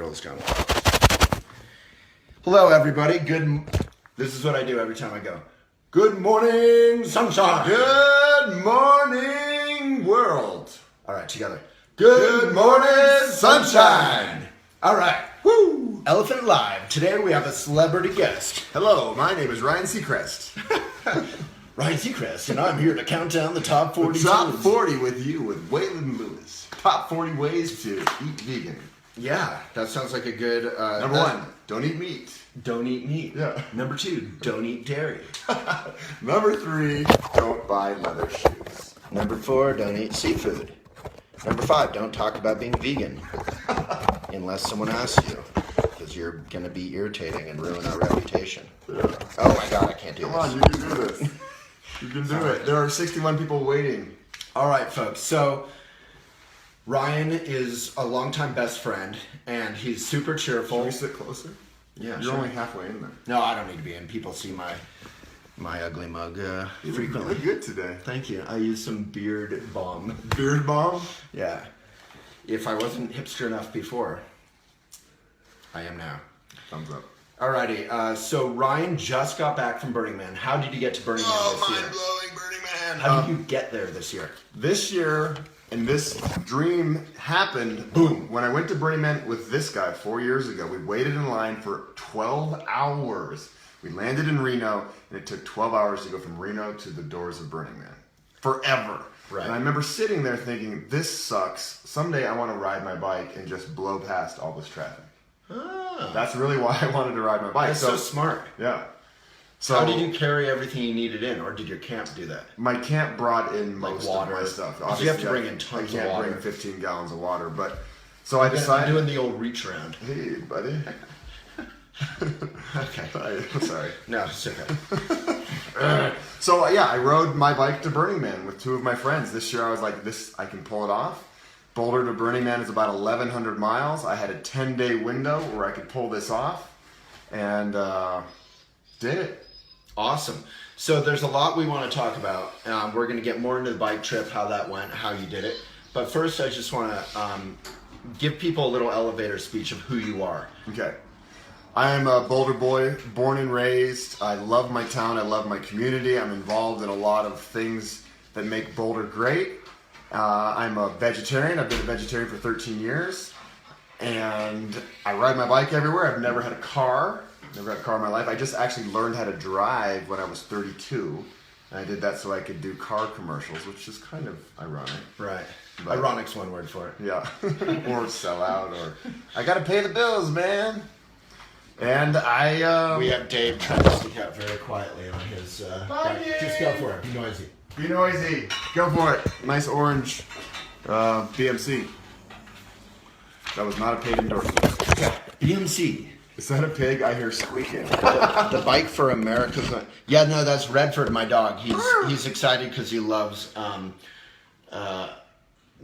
Girls Gone Wild. Hello, everybody. This is what I do every time I go. Good morning, sunshine. Good morning, world. All right, together. Good morning, sunshine. All right. Woo! Elephant Live. Today we have a celebrity guest. Hello, my name is Ryan Seacrest. Ryan Seacrest, and I'm here to count down the top 40 Top tunes. 40 with you with Waylon Lewis. Top 40 ways to eat vegan. Yeah, that sounds like a good... Number one, don't eat meat. Don't eat meat. Yeah. Number two, don't eat dairy. Number three, don't buy leather shoes. Number four, don't eat seafood. Number five, don't talk about being vegan. Unless someone asks you. Because you're going to be irritating and ruin our reputation. Yeah. Oh my god, I can't do Come this. on, you can do this. You can do it. There are 61 people waiting. All right, folks. So, Ryan is a longtime best friend, and he's super cheerful. Can we sit closer? Yeah, You're sure. only halfway in there. No, I don't need to be in. People see my ugly mug You frequently. look good today. Thank you. I use some beard balm. Beard balm? Yeah. If I wasn't hipster enough before, I am now. Thumbs up. Alrighty, so Ryan just got back from Burning Man. How did you get to Burning Man this year? mind-blowing Burning Man. How did you get there this year? This year, and this dream happened, boom, when I went to Burning Man with this guy 4 years ago. We waited in line for 12 hours. We landed in Reno, and it took 12 hours to go from Reno to the doors of Burning Man. Forever. Right. And I remember sitting there thinking, this sucks. Someday I want to ride my bike and just blow past all this traffic. Ah, That's really why I wanted to ride my bike. that's so smart. Yeah. So How did you carry everything you needed in, or did your camp do that? my camp brought in most water. of my stuff. Because you have to Obviously, bring in tons I can't of water. bring 15 gallons of water, but so I I'm decided. doing the old reach around. Hey, buddy. Okay. I'm sorry. No, it's okay. So yeah, I rode my bike to Burning Man with two of my friends. This year I was like, this I can pull it off. Boulder to Burning Man is about 1,100 miles. I had a 10-day window where I could pull this off, and did it. Awesome. So there's a lot we want to talk about. We're going to get more into the bike trip, how that went, how you did it. But first, I just want to give people a little elevator speech of who you are. Okay. I am a Boulder boy, born and raised. I love my town. I love my community. I'm involved in a lot of things that make Boulder great. I'm a vegetarian. I've been a vegetarian for 13 years. And I ride my bike everywhere. I've never had a car. Never had a car in my life. I just actually learned how to drive when I was 32. And I did that so I could do car commercials, which is kind of ironic. Right. But- Ironic's one word for it. Yeah. Or sell out, or I gotta pay the bills, man. And I We have Dave trying to speak out very quietly on his... Bye, bike. Just go for it. Be noisy. be noisy. Go for it. Nice orange BMC. That was not a paid endorsement. Okay. BMC. Is that a pig? I hear squeaking. The bike for America's... Yeah, no, that's Redford, my dog. He's excited because he loves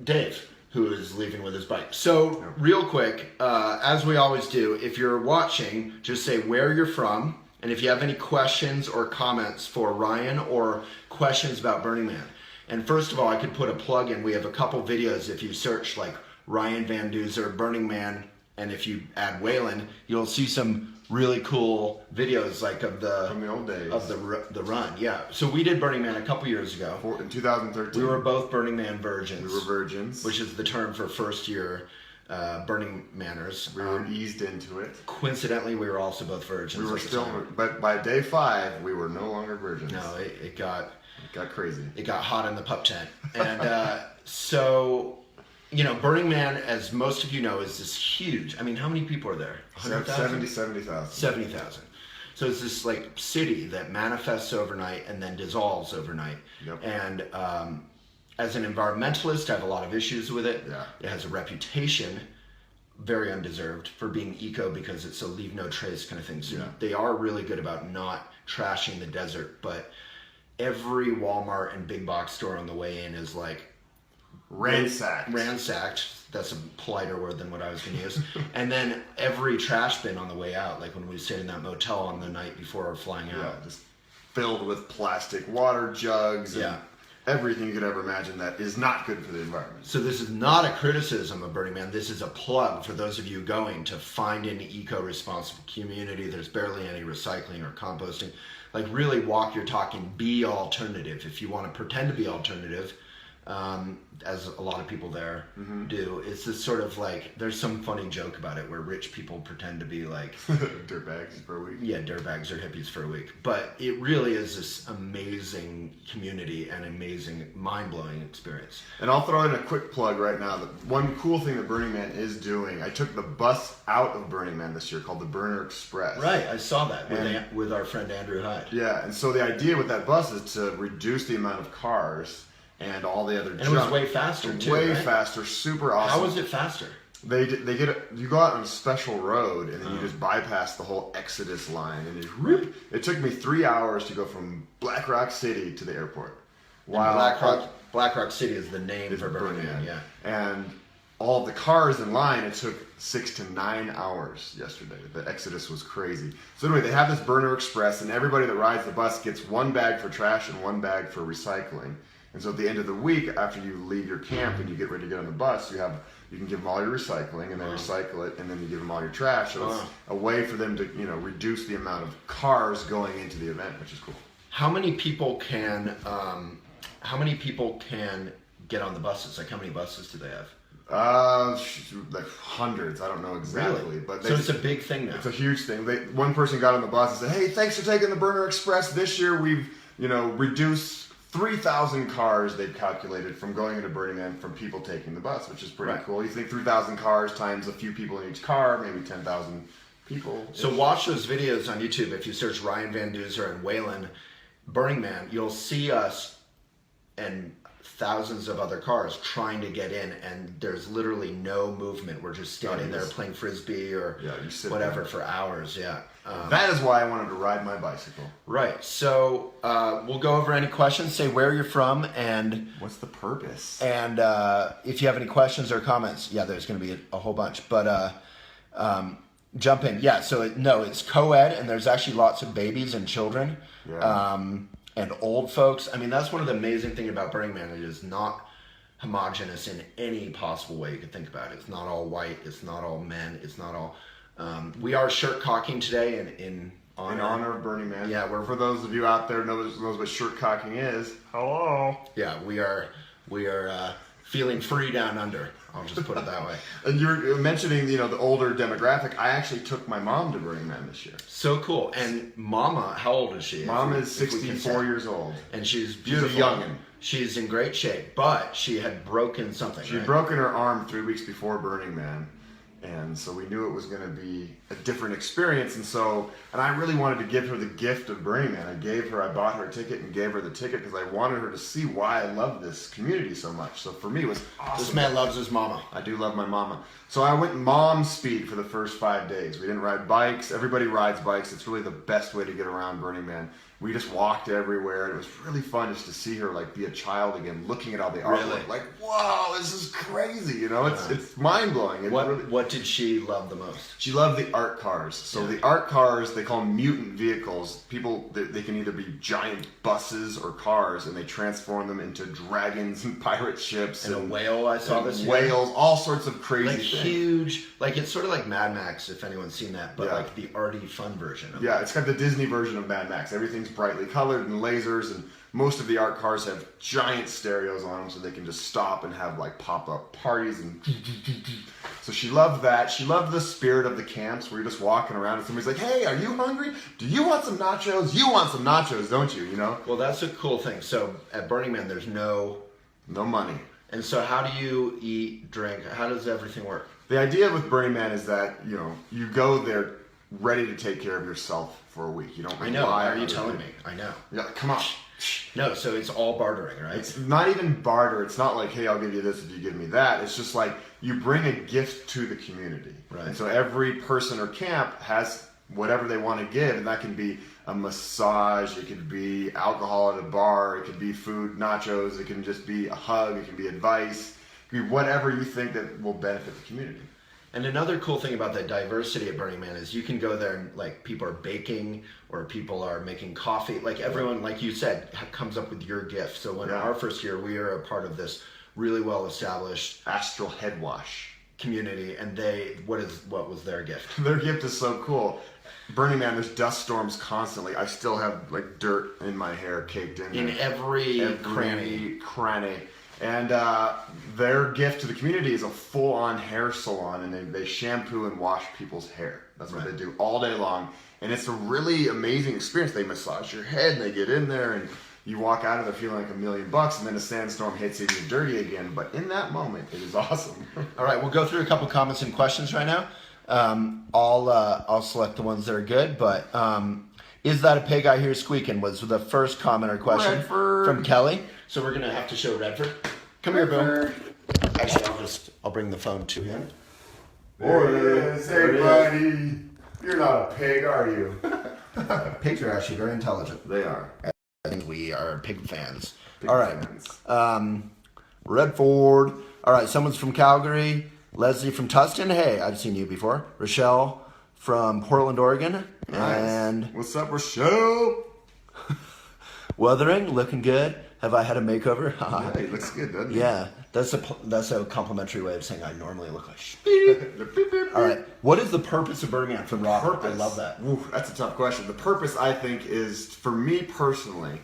Dave, who is leaving with his bike. So, real quick, as we always do, if you're watching, just say where you're from, and if you have any questions or comments for Ryan or questions about Burning Man. And first of all, I could put a plug in. We have a couple videos. If you search like Ryan Van Duzer, Burning Man, and if you add Waylon, you'll see some really cool videos like of the From the old days. of the run. Yeah. So we did Burning Man a couple years ago. In 2013. We were both Burning Man virgins. We were virgins. Which is the term for first year Burning Manners. We were eased into it. Coincidentally, we were also both virgins. We were at the still, time. but by day 5, we were no longer virgins. No, it got It got crazy. hot in the pup tent, and so. You know, Burning Man, as most of you know, is this huge. I mean, how many people are there? 70,000. 70,000. So it's this like city that manifests overnight and then dissolves overnight. Yep. And as an environmentalist, I have a lot of issues with it. Yeah. It has a reputation, very undeserved, for being eco because it's a leave no trace kind of thing. So Yeah. they are really good about not trashing the desert, but every Walmart and big box store on the way in is like ransacked. That's a politer word than what I was going to use. And then every trash bin on the way out, like when we stayed in that motel on the night before flying out. Yeah, just filled with plastic water jugs. Yeah. everything you could ever imagine that is not good for the environment. So this is not a criticism of Burning Man. This is a plug for those of you going to find an eco-responsible community. There's barely any recycling or composting. Like really walk your talk and be alternative. If you want to pretend to be alternative, as a lot of people there do, it's this sort of like, there's some funny joke about it where rich people pretend to be like dirtbags for a week. Yeah, dirtbags or hippies for a week. But it really is this amazing community and amazing, mind-blowing experience. And I'll throw in a quick plug right now. The one cool thing that Burning Man is doing, I took the bus out of Burning Man this year called the Burner Express. Right, I saw that with our friend Andrew Hyde. Yeah, and so the idea with that bus is to reduce the amount of cars and all the other junk. And it was way faster too, Way right? faster, super awesome. How was it faster? You go out on a special road and then you just bypass the whole Exodus line and it took me 3 hours to go from Black Rock City to the airport. Wow. Black Rock City is the name for Burning Man, yeah. And all of the cars in line, it took 6 to 9 hours yesterday. The Exodus was crazy. So anyway, they have this Burner Express and everybody that rides the bus gets one bag for trash and one bag for recycling. And so at the end of the week, after you leave your camp and you get ready to get on the bus, you can give them all your recycling and then recycle it, and then you give them all your trash. So it's a way for them to reduce the amount of cars going into the event, which is cool. How many people can get on the buses? Like how many buses do they have? Like hundreds. I don't know exactly, really? But so it's a big thing now. It's a huge thing. One person got on the bus and said, "Hey, thanks for taking the Burner Express. This year we've reduced 3,000 cars they've calculated from going into Burning Man from people taking the bus," which is pretty cool. You think 3,000 cars times a few people in each car, maybe 10,000 people. So watch those videos on YouTube. If you search Ryan Van Duzer and Waylon Burning Man, you'll see us and thousands of other cars trying to get in, and there's literally no movement. We're just standing there playing frisbee or whatever for hours. Yeah. That is why I wanted to ride my bicycle. Right. So we'll go over any questions. Say where you're from and what's the purpose. And if you have any questions or comments, there's going to be a whole bunch. But jump in. Yeah. So it's co-ed, and there's actually lots of babies and children. Yeah. And old folks. I mean, that's one of the amazing things about Burning Man. It is not homogenous in any possible way you could think about it. It's not all white. It's not all men. It's not all. We are shirt cocking today in honor of Burning Man. Yeah, for those of you out there knows what shirt cocking is. Hello. Yeah, we are feeling free down under. I'll just put it that way. And you're mentioning, the older demographic. I actually took my mom to Burning Man this year. So cool. And Mama, how old is she? Mom is 64 years old. And she's beautiful. She's a youngin'. She's in great shape, but she had broken something. She had broken her arm 3 weeks before Burning Man. And so we knew it was going to be a different experience. And I really wanted to give her the gift of Burning Man. I bought her a ticket and gave her the ticket because I wanted her to see why I love this community so much. So for me, it was awesome. This man loves his mama. I do love my mama. So I went mom speed for the first 5 days. We didn't ride bikes. Everybody rides bikes. It's really the best way to get around Burning Man. We just walked everywhere, and it was really fun just to see her be a child again, looking at all the artwork. Really? Like, wow, this is crazy. It's mind blowing. What did she love the most? She loved the art cars. So the art cars, they call them mutant vehicles. People, they can either be giant buses or cars, and they transform them into dragons and pirate ships and a whale. I saw this. Whales, all sorts of crazy things. Huge. It's sort of like Mad Max, if anyone's seen that, but the arty fun version of it. Yeah, it's got the Disney version of Mad Max. Everything's brightly colored and lasers, and most of the art cars have giant stereos on them so they can just stop and have pop-up parties. And so she loved that. She loved the spirit of the camps where you're just walking around and somebody's like, "Hey, are you hungry? Do you want some nachos? You want some nachos, don't you?" Well, that's a cool thing. So at Burning Man, there's no money. And so how do you eat, drink? How does everything work? The idea with Burning Man is that you go there ready to take care of yourself for a week. You don't. I know. Why are you telling me? I know. Yeah, come on. No, so it's all bartering, right? It's not even barter. It's not like, "Hey, I'll give you this if you give me that." It's just like you bring a gift to the community. Right. And so every person or camp has whatever they want to give, and that can be a massage, it could be alcohol at a bar, it could be food, nachos, it can just be a hug, it can be advice, it can be whatever you think that will benefit the community. And another cool thing about the diversity at Burning Man is you can go there and like people are baking or people are making coffee. Like everyone, like you said, comes up with your gift. So when our first year, we are a part of this really well established Astral Head Wash community, and what was their gift? Their gift is so cool. Burning Man, there's dust storms constantly. I still have like dirt in my hair caked in every cranny. And their gift to the community is a full-on hair salon, and they shampoo and wash people's hair. That's what they do all day long, and it's a really amazing experience. They massage your head, and they get in there, and you walk out of there feeling like $1 million, and then a sandstorm hits you and you're dirty again. But in that moment, it is awesome. All right, we'll go through a couple comments and questions right now. I'll select the ones that are good, but is that a pig I hear squeaking was the first comment or question Redford. From Kelly. So we're gonna have to show Redford. Come here, Boom. Actually, I'll bring the phone to him. There it is. Hey, buddy. You're not a pig, are you? Pigs are actually very intelligent. They are. I think we are pig fans. Pig All right. fans. Redford. All right, someone's from Calgary. Leslie from Tustin. Hey, I've seen you before. Rochelle from Portland, Oregon. Nice. And What's up, Rochelle? Wuthering, looking good. Have I had a makeover? Yeah, he looks good, doesn't he? Yeah, that's a complimentary way of saying I normally look like. All right, what is the purpose of Burning Man from Robert? I love that. Ooh, that's a tough question. The purpose, I think, is, for me personally,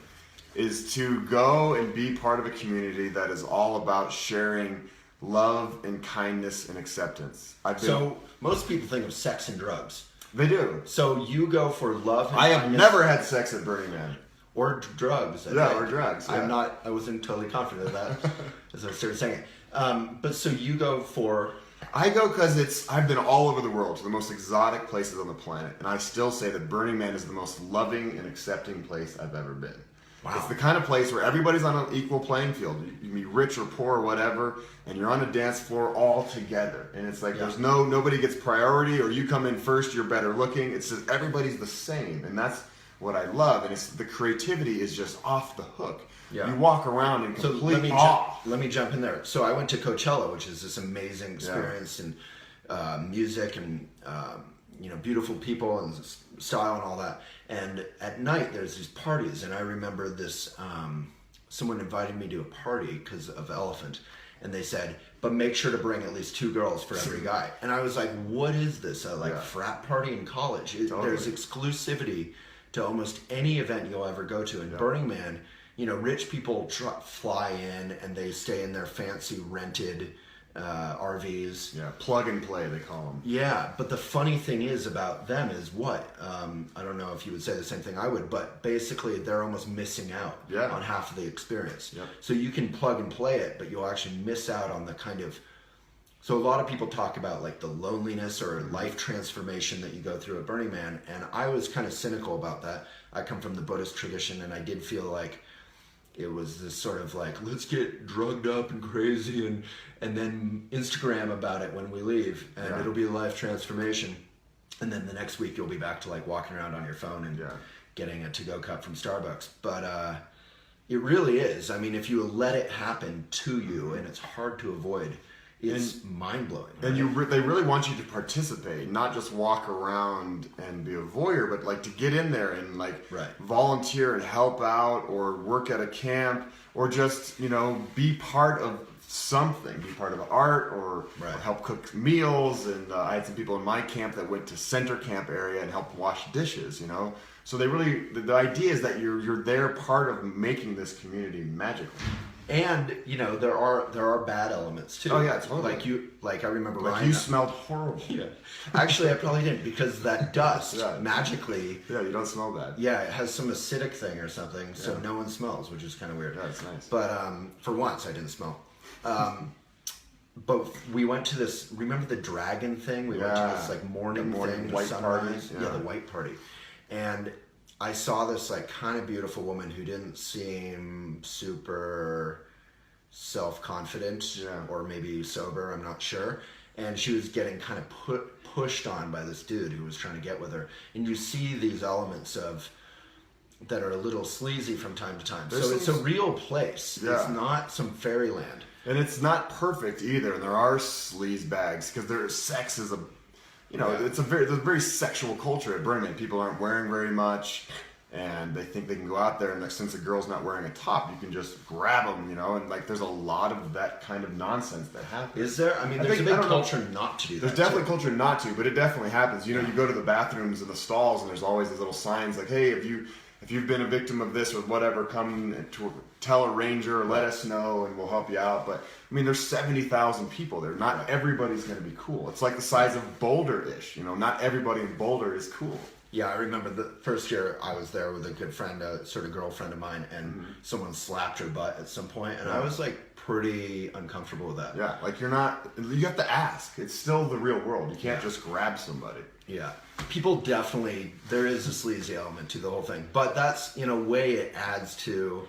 is to go and be part of a community that is all about sharing love and kindness and acceptance. So most people think of sex and drugs. They do. So you go for love and I have kindness never had sex at Burning Man. or drugs. Or drugs. Yeah. I wasn't totally confident of that as I started saying it. But so you go for. I go because I've been all over the world to the most exotic places on the planet, and I still say that Burning Man is the most loving and accepting place I've ever been. Wow. It's the kind of place where everybody's on an equal playing field. You can be rich or poor or whatever, and you're on a dance floor all together. And it's like there's nobody gets priority, or you come in first, you're better looking. It's just everybody's the same, and that's what I love. And the creativity is just off the hook. Yeah. You walk around in complete awe. Let me jump in there. So I went to Coachella, which is this amazing experience and music and beautiful people and style and all that. And at night there's these parties, and I remember this. Someone invited me to a party because of Relephant, and they said, "But make sure to bring at least 2 girls for every guy." And I was like, "What is this? A frat party in college?" Totally. There's exclusivity to almost any event you'll ever go to. In Burning Man, rich people fly in and they stay in their fancy rented RVs. Yeah, plug and play, they call them. Yeah, but the funny thing is about them is what? I don't know if you would say the same thing I would, but basically they're almost missing out on half of the experience. Yep. So you can plug and play it, but you'll actually miss out on the kind of... So a lot of people talk about like the loneliness or life transformation that you go through at Burning Man, and I was kind of cynical about that. I come from the Buddhist tradition, and I did feel like it was this sort of like, let's get drugged up and crazy and then Instagram about it when we leave, and it'll be a life transformation. And then the next week you'll be back to like walking around on your phone and getting a to-go cup from Starbucks. But it really is. I mean, if you let it happen to you, and it's hard to avoid, it's mind-blowing. Right? And they really want you to participate, not just walk around and be a voyeur, but like to get in there and like volunteer and help out, or work at a camp, or just be part of something, be part of art, or help cook meals. And I had some people in my camp that went to center camp area and helped wash dishes. So they really, the idea is that you're there, part of making this community magical. And there are bad elements too. Oh yeah, totally. I remember Ryan, you smelled horrible. Yeah, actually I probably didn't, because that dust magically. Yeah, you don't smell bad. Yeah, it has some acidic thing or something, so no one smells, which is kind of weird. Yeah, it's nice. But for once I didn't smell. But we went to this. Remember the dragon thing? We went to this like morning thing, white sunrise. party. Yeah, the white party, and I saw this like kind of beautiful woman who didn't seem super self-confident or maybe sober, I'm not sure. And she was getting kind of pushed on by this dude who was trying to get with her. And you see these elements that are a little sleazy from time to time. So it's a real place. Yeah. It's not some fairyland. And it's not perfect either. And there are sleaze bags because sex is there's a very sexual culture at Burning Man. People aren't wearing very much, and they think they can go out there and since a girl's not wearing a top, you can just grab them, and like there's a lot of that kind of nonsense that happens. Is there? I mean, there's a big culture not to do that. There's definitely culture not to, but it definitely happens. You go to the bathrooms and the stalls, and there's always these little signs like, "Hey, if you've been a victim of this or whatever, come to tell a ranger or let us know and we'll help you out." But I mean, there's 70,000 people there. Not everybody's going to be cool. It's like the size of Boulder-ish. Not everybody in Boulder is cool. Yeah, I remember the first year I was there with a good friend, a sort of girlfriend of mine, and someone slapped her butt at some point, and I was like pretty uncomfortable with that. Yeah, like you have to ask. It's still the real world. You can't just grab somebody. Yeah. People definitely, there is a sleazy element to the whole thing, but that's, in a way, it adds to,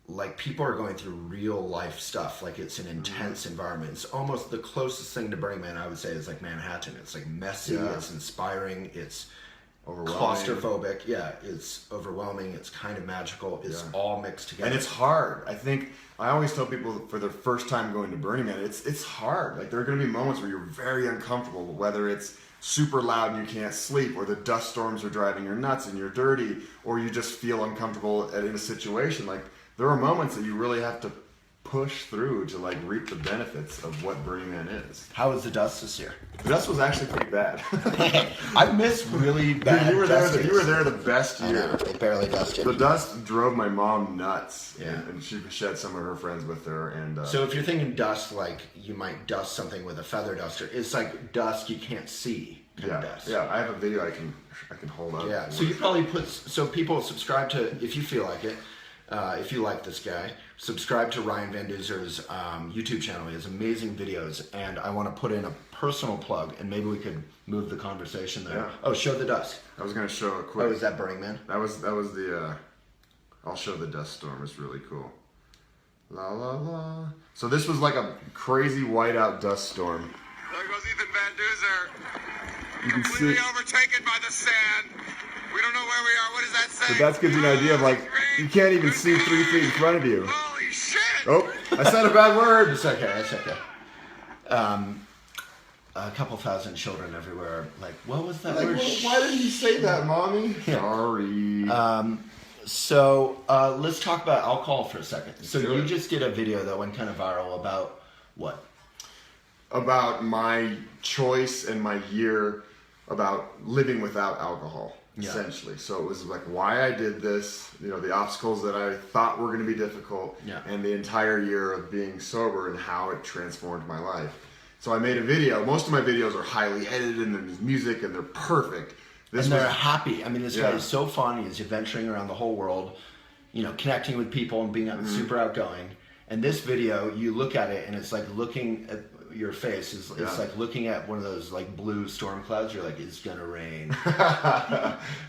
like, people are going through real life stuff. Like, it's an intense environment. It's almost the closest thing to Burning Man, I would say, is like Manhattan. It's like messy, it's inspiring, it's claustrophobic. Yeah, it's overwhelming, it's kind of magical. It's all mixed together. And it's hard. I always tell people for their first time going to Burning Man, it's hard. Like, there are going to be moments where you're very uncomfortable, whether it's super loud and you can't sleep, or the dust storms are driving you nuts and you're dirty, or you just feel uncomfortable in a situation. Like, there are moments that you really have to push through to like reap the benefits of what Burning Man is. How was the dust this year? The dust was actually pretty bad. I missed really bad. Dude, you were there the best year. I know, it barely dusted. The dust drove my mom nuts. Yeah. And she had some of her friends with her. And so if you're thinking dust, like you might dust something with a feather duster, it's like dust you can't see. Dust. Yeah, I have a video I can hold up. Yeah, so you probably people subscribe to, if you feel like it, if you like this guy, subscribe to Ryan Van Duzer's YouTube channel. He has amazing videos, and I want to put in a personal plug, and maybe we could move the conversation there. Yeah. Oh, show the dust. I was going to show a quick. Oh, is that Burning Man? That was the. I'll show the dust storm. It's really cool. La la la. So this was like a crazy whiteout dust storm. There goes Ethan Van Duzer. You can Completely see. overtaken by the sand. We don't know where we are. What does that say? But that gives you an idea of like you can't even see 3 feet in front of you. Holy shit! Oh, I said a bad word. It's okay. It's okay. A couple thousand children everywhere. Like, what was that word? Why didn't you say that, mommy? Yeah. Sorry. So let's talk about alcohol for a second. So do you it. just did a video that went kind of viral about what? About my choice and my year about living without alcohol, essentially. So it was like why I did this, the obstacles that I thought were going to be difficult, and the entire year of being sober and how it transformed my life. So I made a video. Most of my videos are highly edited and there's music and they're perfect. And they're happy. I mean, this guy is so fun. He's adventuring around the whole world, connecting with people and being super outgoing. And this video, you look at it and it's like looking at your face. It's like looking at one of those like blue storm clouds. You're like, it's gonna rain.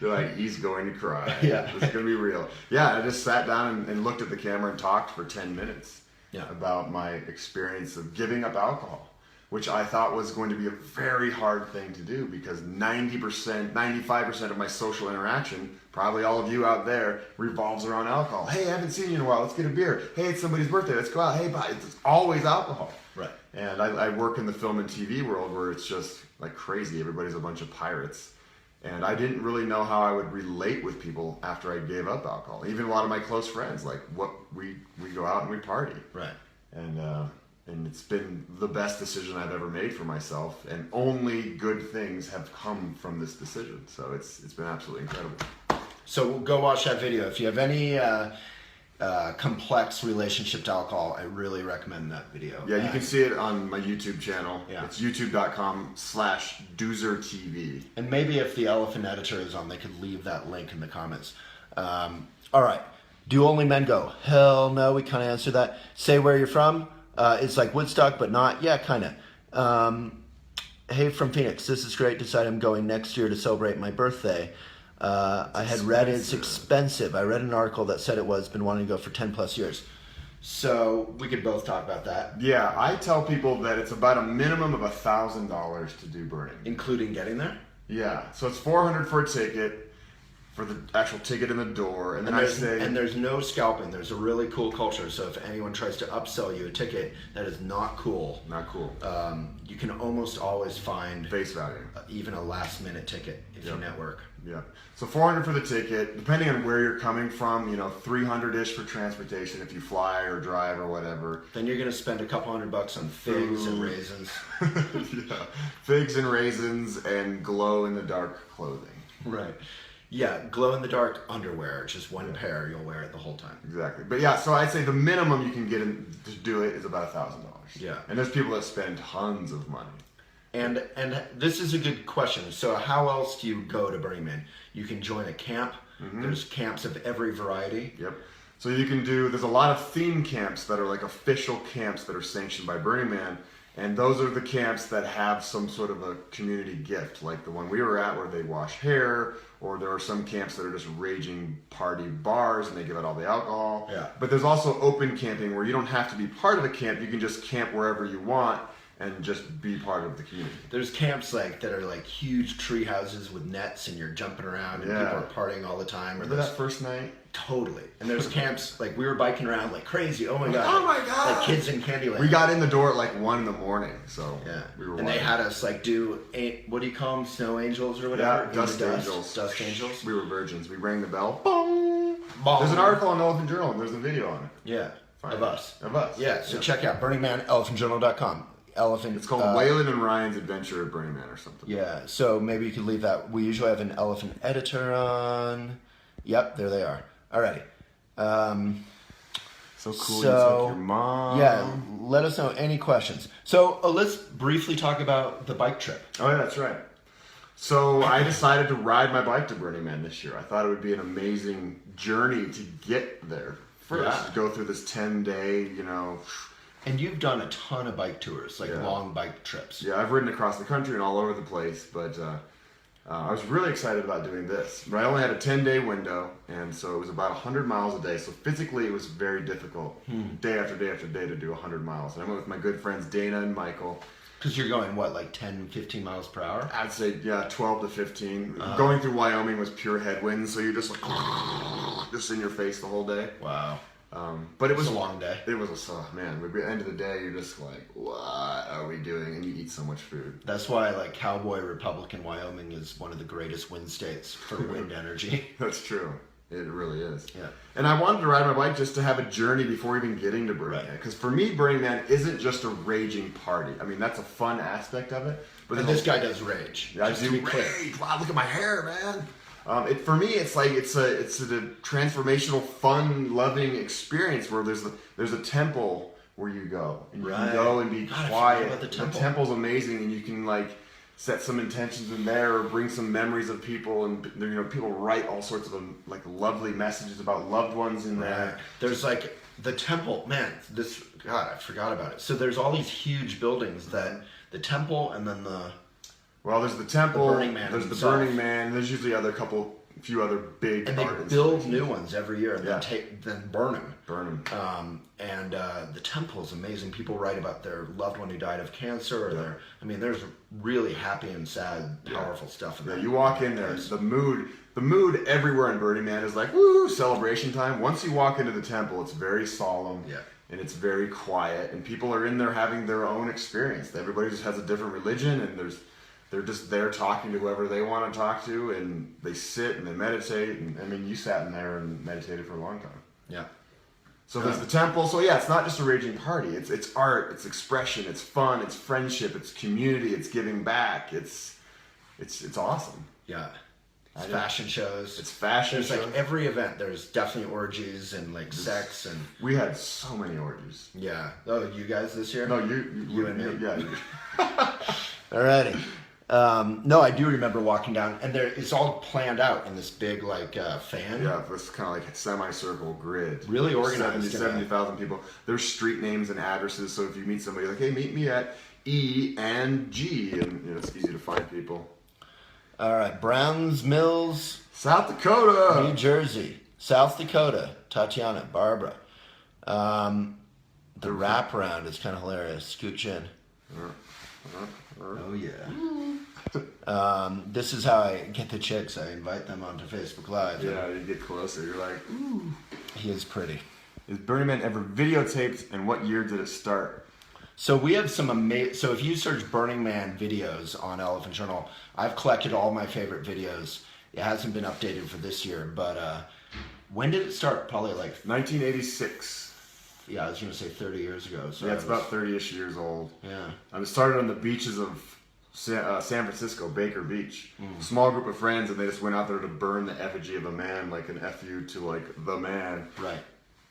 You're like, he's going to cry. Yeah. It's going to be real. Yeah, I just sat down and looked at the camera and talked for 10 minutes about my experience of giving up alcohol, which I thought was going to be a very hard thing to do because 90%, 95% of my social interaction, probably all of you out there, revolves around alcohol. Hey, I haven't seen you in a while. Let's get a beer. Hey, it's somebody's birthday. Let's go out. Hey, bye. It's always alcohol. Right. And I work in the film and TV world where it's just like crazy. Everybody's a bunch of pirates. And I didn't really know how I would relate with people after I gave up alcohol. Even a lot of my close friends, like we go out and we party. Right. And it's been the best decision I've ever made for myself, and only good things have come from this decision. So it's been absolutely incredible. So go watch that video. If you have any complex relationship to alcohol, I really recommend that video. Yeah, you can see it on my YouTube channel. Yeah. It's youtube.com/DuzerTV. And maybe if the Elephant editor is on, they could leave that link in the comments. All right. Do only men go? Hell no, we kind of answered that. Say where you're from. It's like Woodstock, but not. Yeah, kind of. Hey, from Phoenix. This is great. Decided I'm going next year to celebrate my birthday. I had read it's expensive. I read an article that said it was. Been wanting to go for 10 plus years. So we could both talk about that. Yeah, I tell people that it's about a minimum of $1,000 to do Burning, including getting there. Yeah, so it's $400 for a ticket. for the actual ticket in the door, and then And there's no scalping. There's a really cool culture. So if anyone tries to upsell you a ticket, that is not cool. Not cool. You can almost always find Face value. Even a last minute ticket if you network. Yeah. So $400 for the ticket, depending on where you're coming from, $300-ish for transportation if you fly or drive or whatever. Then you're gonna spend a couple $100 on figs and raisins. Yeah. Figs and raisins and glow in the dark clothing. Right. Yeah, glow in the dark underwear, just one pair, you'll wear it the whole time. Exactly. But yeah, so I'd say the minimum you can get to do it is about $1,000. Yeah. And there's people that spend tons of money. And this is a good question. So how else do you go to Burning Man? You can join a camp. There's camps of every variety. Yep. So you can there's a lot of theme camps that are like official camps that are sanctioned by Burning Man. And those are the camps that have some sort of a community gift, like the one we were at where they wash hair, or there are some camps that are just raging party bars and they give out all the alcohol. Yeah. But there's also open camping where you don't have to be part of a camp. You can just camp wherever you want and just be part of the community. There's camps that are like huge tree houses with nets and you're jumping around and people are partying all the time. Remember that first night? Totally. And there's camps, like we were biking around like crazy. Oh my God. Oh my God. Like kids in Candyland. We got in the door at like 1 in the morning, so yeah. We were and they had us like do, what do you call them? Snow angels or whatever? Yeah, dust angels. Dust angels. We were virgins. We rang the bell. Boom. There's an article on the Elephant Journal and there's a video on it. Yeah. Of us. Yeah, so check out BurningManElephantJournal.com. Elephant. It's called Waylon and Ryan's Adventure at Burning Man or something. Yeah, so maybe you could leave that. We usually have an elephant editor on. Yep, there they are. Alrighty. So cool. So, you took your mom. Yeah, let us know any questions. So let's briefly talk about the bike trip. Oh yeah, that's right. So I decided to ride my bike to Burning Man this year. I thought it would be an amazing journey to get there. First, to go through this 10-day, And you've done a ton of bike tours, like long bike trips. Yeah, I've ridden across the country and all over the place, but I was really excited about doing this. But I only had a 10-day window, and so it was about 100 miles a day. So physically, it was very difficult, day after day after day, to do 100 miles. And I went with my good friends Dana and Michael. Because you're going, what, like 10, 15 miles per hour? I'd say, 12 to 15. Going through Wyoming was pure headwinds, so you're just like, just in your face the whole day. Wow. But it was a long day. It was man. At the end of the day, you're just like, what are we doing? And you eat so much food. That's why, like, Cowboy Republican Wyoming is one of the greatest wind states for wind energy. That's true. It really is. Yeah. And I wanted to ride my bike just to have a journey before even getting to Burning Man. Because for me, Burning Man isn't just a raging party. I mean, that's a fun aspect of it. But this guy does rage. Yeah, I do rage. Wow, look at my hair, man. For me, it's like it's a transformational, fun, loving experience where there's a temple where you go and you can go and be quiet. The temple's amazing, and you can like set some intentions in there, or bring some memories of people, and people write all sorts of like lovely messages about loved ones in there. There's like the temple, man. I forgot about it. So there's all these huge buildings that the temple and then there's the temple, the Burning Man there's himself. the Burning Man, and there's usually a few other big and they build new ones every year and then burn them. And the temple is amazing. People write about their loved one who died of cancer, or there's really happy and sad, powerful stuff in there. You walk in there, the mood everywhere in Burning Man is like, woo, celebration time. Once you walk into the temple, it's very solemn. Yeah. And it's very quiet, and people are in there having their own experience. Everybody just has a different religion, and they're just there talking to whoever they want to talk to, and they sit and they meditate. And you sat in there and meditated for a long time. Yeah. So there's the temple. So it's not just a raging party. It's art, it's expression, it's fun, it's friendship, it's community, it's giving back. It's awesome. Yeah. It's fashion shows. It's fashion shows. Like every event, there's definitely orgies and like sex and. We had so many orgies. Yeah. Oh, you guys this year? No, you and me. Yeah. Alrighty. No, I do remember walking down, and it's all planned out in this big fan. Yeah, this kind of like semicircle grid. Really organized. 70,000 people. There's street names and addresses, so if you meet somebody, like, hey, meet me at E and G, and it's easy to find people. All right, Browns Mills, South Dakota, New Jersey, South Dakota, Tatiana, Barbara. The wraparound is kind of hilarious. Scooch in. Oh yeah. This is how I get the chicks. I invite them onto Facebook Live. Yeah, you get closer. You're like, ooh. He is pretty. Is Burning Man ever videotaped, and what year did it start? So we have some amazing. So if you search Burning Man videos on Elephant Journal, I've collected all my favorite videos. It hasn't been updated for this year, but when did it start? Probably like 1986. Yeah, I was gonna say 30 years ago. So Yeah, it's about 30-ish years old. Yeah. I started on the beaches of San Francisco, Baker Beach. Small group of friends, and they just went out there to burn the effigy of a man, like an FU to like the man. Right.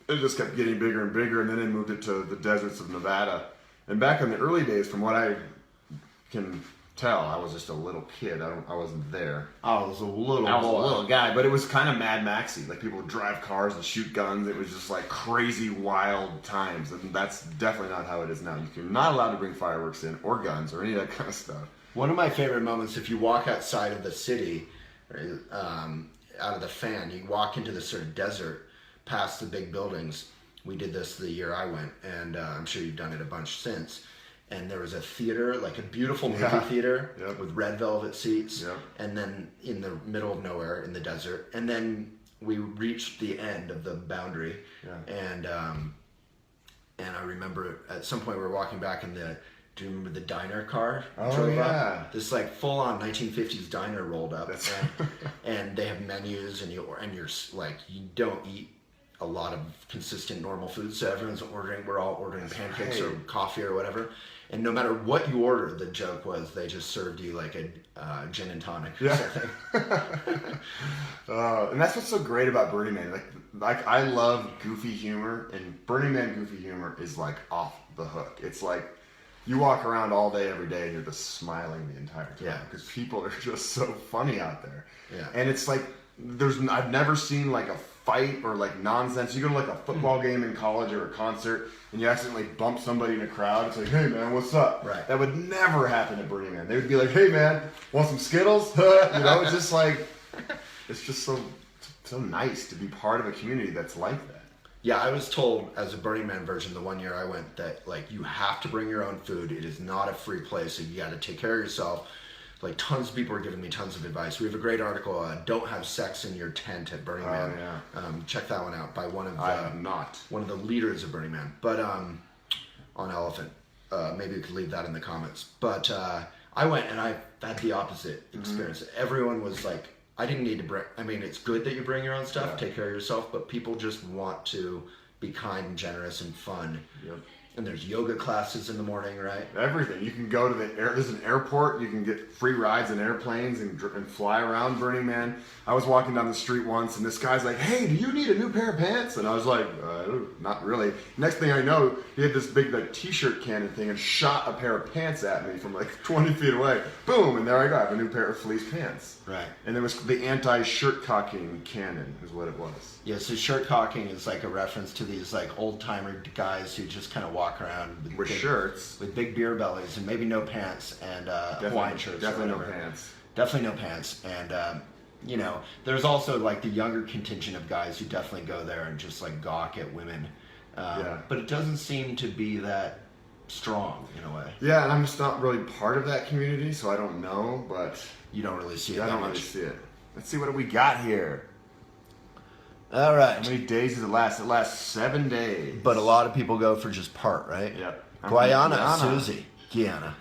It just kept getting bigger and bigger, and then they moved it to the deserts of Nevada. And back in the early days, from what I can tell, I was just a little kid. I wasn't there. I was a little I was boy. a little guy, but it was kind of Mad Maxy. Like, people would drive cars and shoot guns. It was just like crazy, wild times, and that's definitely not how it is now. You're not allowed to bring fireworks in, or guns, or any of that kind of stuff. One of my favorite moments, if you walk outside of the city, out of the fan, you walk into the sort of desert, past the big buildings. We did this the year I went, and I'm sure you've done it a bunch since. And there was a theater, like a beautiful movie theater with red velvet seats, and then in the middle of nowhere in the desert. And then we reached the end of the boundary, and I remember at some point we were walking back in the. Do you remember the diner car? Oh, yeah. This like full-on 1950s diner rolled up, and they have menus, and you're like, you don't eat a lot of consistent normal food, so everyone's ordering. We're all ordering pancakes or coffee or whatever, and no matter what you order, the joke was they just served you like a gin and tonic or something. And that's what's so great about Burning Man. Like I love goofy humor, and Burning Man goofy humor is like off the hook. It's like you walk around all day, every day, and you're just smiling the entire time because people are just so funny out there. Yeah. And it's like I've never seen like a fight or like nonsense. You go to like a football game in college or a concert, and you accidentally bump somebody in a crowd. It's like, hey man, what's up? Right. That would never happen at Burning Man. They would be like, hey man, want some Skittles? You know, it's just like, it's just so nice to be part of a community that's like that. Yeah, I was told as a Burning Man version the one year I went that like you have to bring your own food. It is not a free place, so you got to take care of yourself. Like tons of people are giving me tons of advice. We have a great article, "Don't Have Sex in Your Tent at Burning Man." Yeah. Check that one out by one of the leaders of Burning Man, but on Elephant. Maybe we could leave that in the comments. But I went and I had the opposite experience. Everyone was like, I didn't need to bring. I mean, it's good that you bring your own stuff, take care of yourself, but people just want to be kind and generous and fun. Yep. And there's yoga classes in the morning, right? Everything. You can go to there's an airport. You can get free rides in airplanes and fly around Burning Man. I was walking down the street once, and this guy's like, hey, do you need a new pair of pants? And I was like, not really. Next thing I know, he had this big like t-shirt cannon thing and shot a pair of pants at me from like 20 feet away. Boom, and there I go. I have a new pair of fleece pants. Right. And it was the anti-shirt cocking cannon is what it was. Yeah, so shirt cocking is like a reference to these like old-timer guys who just kind of walk around with shirts. With big beer bellies and maybe no pants and Hawaiian shirts. Definitely no pants. Definitely no pants. And, you know, there's also like the younger contingent of guys who definitely go there and just like gawk at women. But it doesn't seem to be that strong in a way. Yeah, and I'm just not really part of that community, so I don't know, but... You don't really see it I that don't much. really see it. Let's see what we got here. All right. How many days does it last? It lasts 7 days. But a lot of people go for just part, right? Yep. Guyana, Susie. Guyana.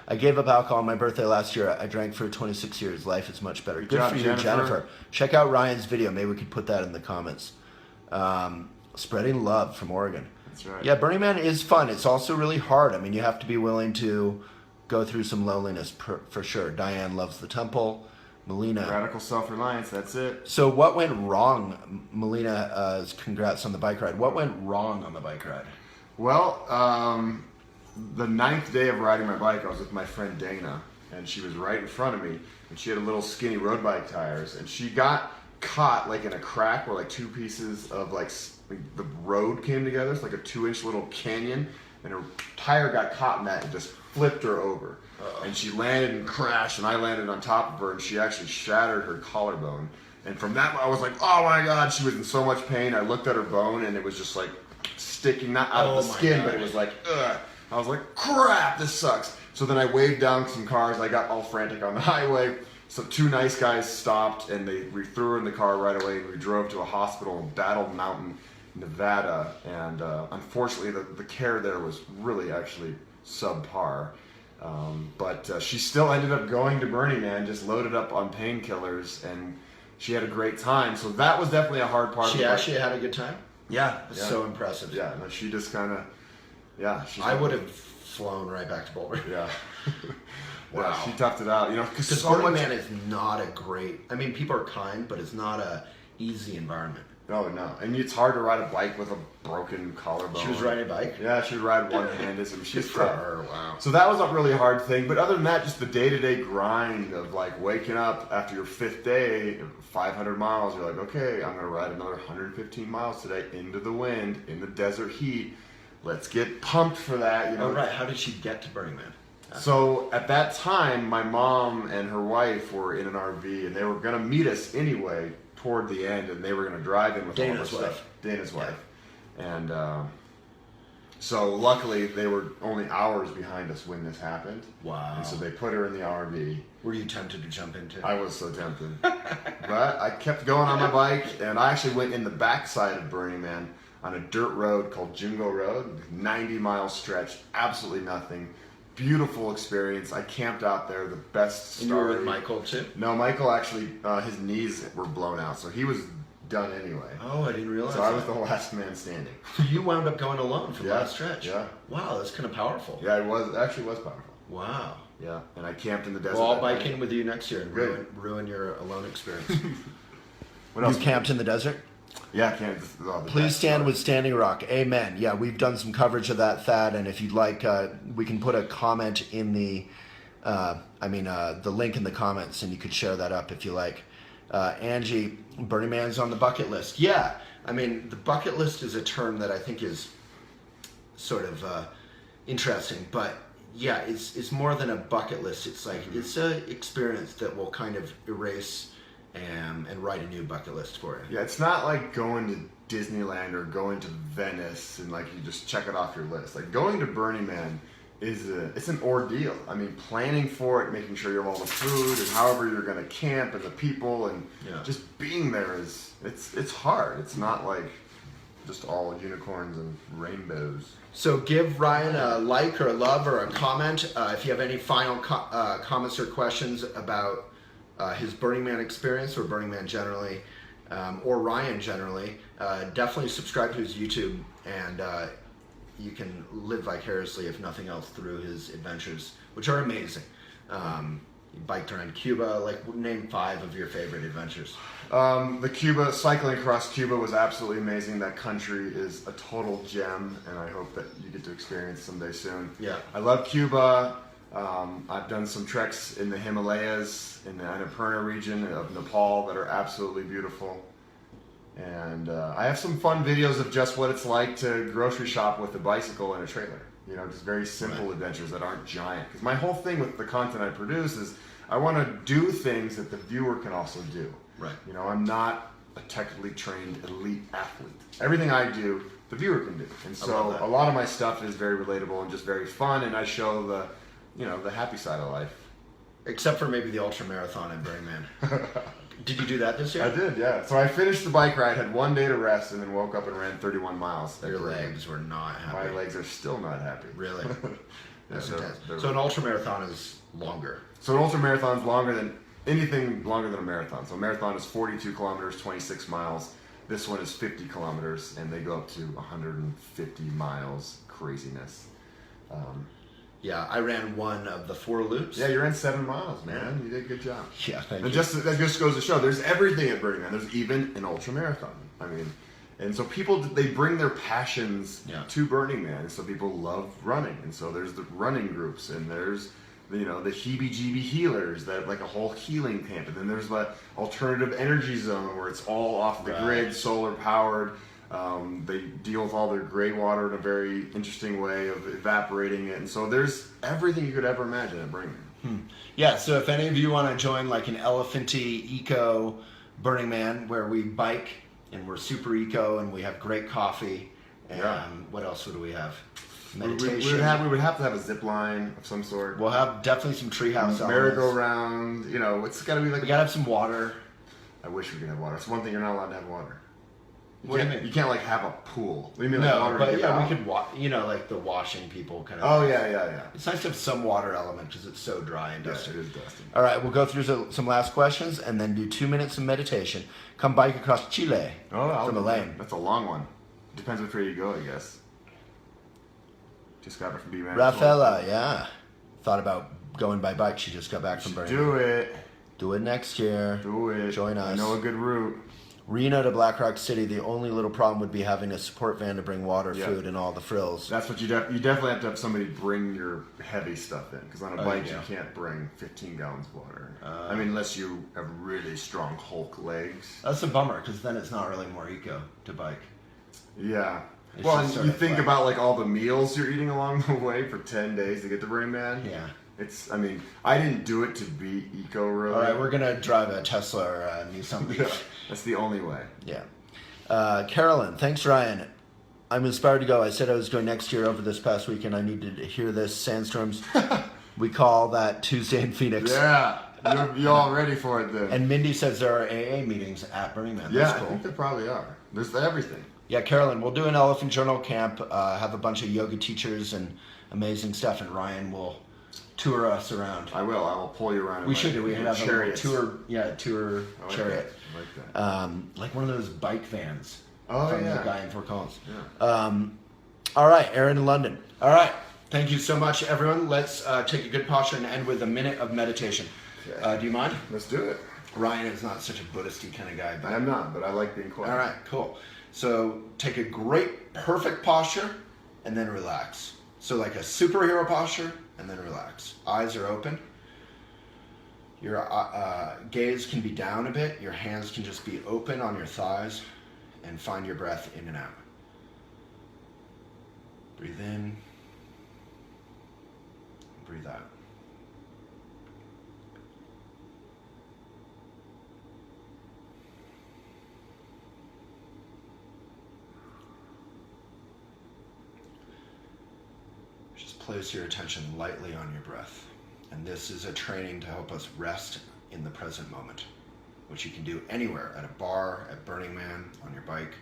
I gave up alcohol on my birthday last year. I drank for 26 years. Life is much better. Good job, for you, Jennifer. Check out Ryan's video. Maybe we could put that in the comments. Spreading love from Oregon. That's right. Yeah, Burning Man is fun. It's also really hard. I mean, you have to be willing to go through some loneliness for sure. Diane loves the temple. Melina. Radical self-reliance, that's it. So what went wrong? Melina, congrats on the bike ride. What went wrong on the bike ride? Well, the 9th day of riding my bike, I was with my friend Dana, and she was right in front of me, and she had a little skinny road bike tires, and she got caught like in a crack where like two pieces of like the road came together. It's like a 2-inch little canyon, and her tire got caught in that and just flipped her over. And she landed and crashed, and I landed on top of her, and she actually shattered her collarbone. And from that, I was like, oh my God, she was in so much pain. I looked at her bone, and it was just like sticking, not out of the skin, but it was like, ugh. I was like, crap, this sucks. So then I waved down some cars. I got all frantic on the highway. So 2 nice guys stopped, and we threw her in the car right away. And we drove to a hospital in Battle Mountain, Nevada. And unfortunately, the care there was really actually subpar. But she still ended up going to Burning Man, just loaded up on painkillers, and she had a great time. So that was definitely a hard part. She actually had a good time? Yeah. That's so impressive. Yeah, no, she just kind of, yeah. I would have flown right back to Boulder. Yeah. Wow. Yeah, she toughed it out. Because Burning Man is not a great, I mean, people are kind, but it's not a easy environment. No, no. And it's hard to ride a bike with a broken collarbone. She was riding a bike? Yeah, she would ride one-handed. So she's for her, wow. So that was a really hard thing. But other than that, just the day-to-day grind of like waking up after your 5th day, 500 miles, you're like, okay, I'm going to ride another 115 miles today into the wind, in the desert heat. Let's get pumped for that. Oh, right. How did she get to Burning Man? So at that time, my mom and her wife were in an RV, and they were going to meet us anyway toward the end, and they were going to drive in with Dana's all their wife. stuff. Dana's wife. And so luckily, they were only hours behind us when this happened. Wow. And so they put her in the RV. Were you tempted to jump into? I was so tempted. But I kept going on my bike, and I actually went in the backside of Burning Man on a dirt road called Jungo Road, 90-mile stretch, absolutely nothing. Beautiful experience. I camped out there, the best story. And you were with Michael too? No, Michael actually, his knees were blown out, so he was done anyway. Oh, I didn't realize So I was the last man standing. You wound up going alone for that stretch? Yeah. Wow, that's kind of powerful. Yeah, it actually was powerful. Wow. Yeah, and I camped in the desert. Well, I'll that bike night. in with you next year and Good. ruin your alone experience. What else? You camped in the desert? Yeah, I camped. Please stand with Standing Rock. Amen. Yeah, we've done some coverage of that, Thad, and if you'd like, we can put a comment in the link in the comments, and you could share that up if you like. Angie, Burning Man's on the bucket list. Yeah, I mean, the bucket list is a term that I think is sort of interesting, but yeah, it's more than a bucket list. It's like, it's an experience that will kind of erase and write a new bucket list for you. Yeah, it's not like going to Disneyland or going to Venice and like you just check it off your list. Like going to Burning Man it's an ordeal. I mean, planning for it, making sure you have all the food and however you're going to camp and the people and just being there it's hard. It's not like just all unicorns and rainbows. So give Ryan a like or a love or a comment. If you have any final comments or questions about his Burning Man experience or Burning Man generally, or Ryan generally, definitely subscribe to his YouTube, and you can live vicariously, if nothing else, through his adventures, which are amazing. You biked around Cuba. Like, name 5 of your favorite adventures. Cycling across Cuba was absolutely amazing. That country is a total gem, and I hope that you get to experience someday soon. Yeah. I love Cuba. I've done some treks in the Himalayas, in the Annapurna region of Nepal that are absolutely beautiful. And I have some fun videos of just what it's like to grocery shop with a bicycle and a trailer. You know, just very simple adventures that aren't giant. Because my whole thing with the content I produce is I want to do things that the viewer can also do. Right. You know, I'm not a technically trained elite athlete. Everything I do, the viewer can do. And so a lot of my stuff is very relatable and just very fun, and I show the happy side of life. Except for maybe the ultra marathon in Burning Man. Did you do that this year? I did, yeah. So I finished the bike ride, had 1 day to rest, and then woke up and ran 31 miles. Your legs were not happy. My legs are still not happy. Really? That's intense. they're So an ultra marathon is longer. So an ultra marathon is longer than anything longer than a marathon. So a marathon is 42 kilometers, 26 miles. This one is 50 kilometers, and they go up to 150 miles. Craziness. Yeah, I ran one of the 4 loops. Yeah, you ran 7 miles, man. You did a good job. Yeah, thank And you. that just goes to show there's everything at Burning Man. There's even an ultra marathon. I mean, and so people, they bring their passions to Burning Man. And so people love running. And so there's the running groups, and there's the heebie-jeebie healers that like a whole healing camp. And then there's the alternative energy zone where it's all off the grid, solar powered. They deal with all their gray water in a very interesting way of evaporating it. And so there's everything you could ever imagine at Burning Man. Yeah, so if any of you want to join like an elephanty eco Burning Man where we bike and we're super eco and we have great coffee and what else do we have? meditation. We would have to have a zip line of some sort. We'll have definitely some treehouse elements. Merry-go-round. You know, it's got to be like. We gotta have some water. I wish we could have water. It's one thing you're not allowed to have water. What do you mean? You can't like have a pool. What do you mean? No, like water but to get yeah, out? we could, you know, like the washing people kind of. Oh yeah. It's nice to have some water element because it's so dry and Yeah, dusty. it is dusty. All right, we'll go through some last questions and then do 2 minutes of meditation. Come bike across Chile from Elaine. That's a long one. Depends which way you go, I guess. Just got her from B-Man. Rafaela, yeah. Thought about going by bike. She just got back from Burning. Do it. Do it next year. Do it. Join us. I know a good route. Reno to Black Rock City. The only little problem would be having a support van to bring water, Yeah. food, and all the frills. That's what you definitely have to have somebody bring your heavy stuff in, because on a bike yeah. you can't bring 15 gallons of water. I mean, unless you have really strong Hulk legs. That's a bummer because then it's not really more eco to bike. Yeah. It's Well, just and sort you of think flat. about like all the meals you're eating along the way for 10 days to get to Burning Man. Yeah. It's. I mean, I didn't do it to be eco, really. All right, we're gonna drive a Tesla or a Nissan Leaf. Yeah, that's the only way. Yeah. Carolyn, thanks, Ryan. I'm inspired to go. I said I was going next year over this past weekend. I needed to hear this. Sandstorms. We call that Tuesday in Phoenix. Yeah, you're all ready for it then. And Mindy says there are AA meetings at Burning Man. Yeah, That's I cool. think there probably are. There's everything. Yeah, Carolyn, we'll do an Elephant Journal camp, have a bunch of yoga teachers and amazing stuff, and Ryan will tour us around. I will. I will pull you around. We should do. We in have a little chariots. tour I like chariot. that. I like that. Like one of those bike vans Oh, from yeah. the guy in Fort Collins. Yeah. All right, Aaron in London. All right, thank you so much, everyone. Let's take a good posture and end with a minute of meditation. Okay. Do you mind? Let's do it. Ryan is not such a Buddhist-y kind of guy. But I am not, but I like being quiet. all right, cool. So take a great, perfect posture and then relax. So like a superhero posture and then relax. Eyes are open. Your gaze can be down a bit. Your hands can just be open on your thighs and find your breath in and out. Breathe in. Breathe out. Just place your attention lightly on your breath. And this is a training to help us rest in the present moment, which you can do anywhere, at a bar, at Burning Man, on your bike.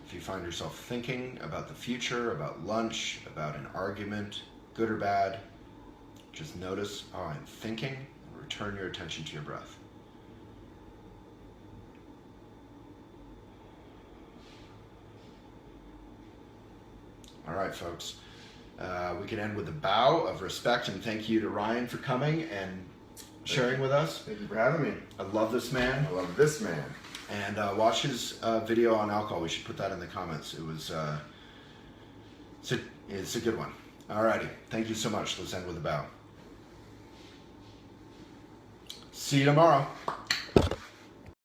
If you find yourself thinking about the future, about lunch, about an argument, good or bad, just notice, oh, I'm thinking, and return your attention to your breath. All right, folks. We can end with a bow of respect and thank you to Ryan for coming and sharing with us. Thank you for having me. I love this man. I love this man. And watch his video on alcohol. We should put that in the comments. It was, it's a good one. Alrighty, thank you so much. Let's end with a bow. See you tomorrow.